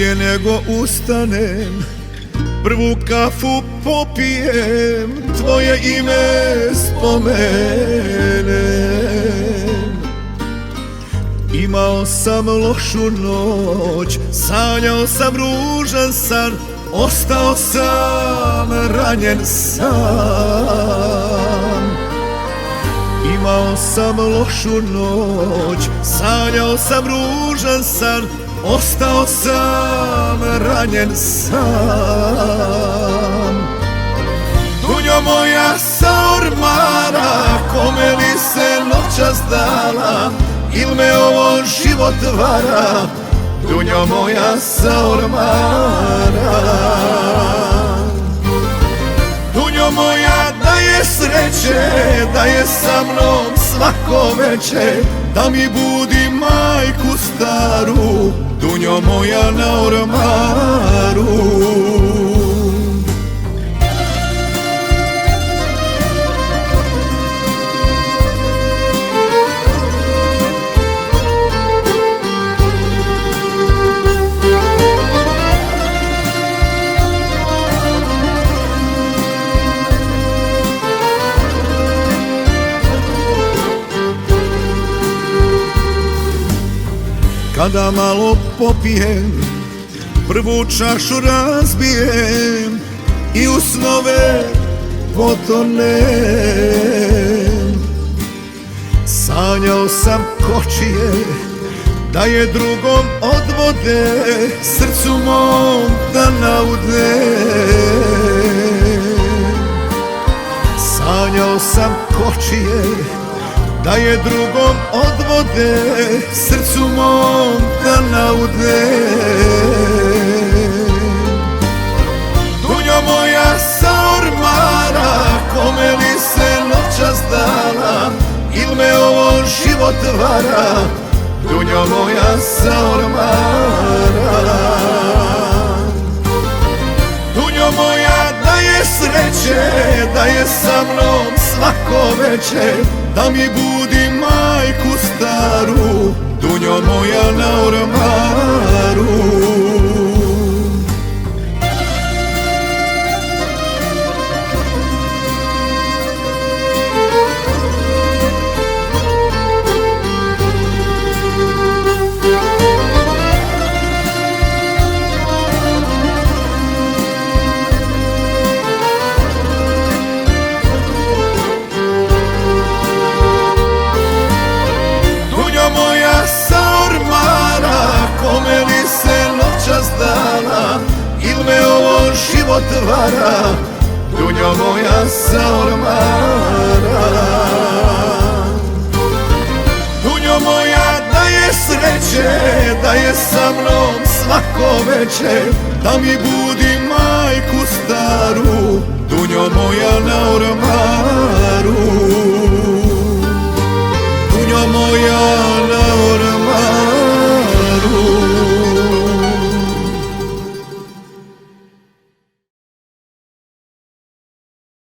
Prije nego ustanem, prvu kafu popijem, tvoje ime spomenem. Imao sam lošu noć, sanjao sam ružan san, ostao sam ranjen sam. Imao sam lošu noć, sanjao sam ružan san, ostao sam ranjen sam. Dunjo moja sa ormara, kome li se noćas dala, il me ovo život vara, dunjo moja sa ormara. Dunjo moja, da je sreće, da je sa mnom svako veče, da mi budi majku staru, dunjo moja na ormaru. Kada malo popijem, prvu čašu razbijem i u snove potonem. Sanjao sam kočije, da je drugom odvode, srcu mom da naude. Sanjao sam kočije, da je drugom odvode, srcu mom da naude. Dunjo moja sa ormara, kome li se noćas dala, il me ovo život vara, dunjo moja sa ormara. Dunjo moja, da je sreće, da je sa mnom svako veče, da mi budi majku staru, dunjo moja na ormaru. Il me ovo život vara, dunjo moja sa ormara. Dunjo moja, da je sreće, da je sa mnom svako veče, da mi budi majku staru, dunjo moja na ormaru.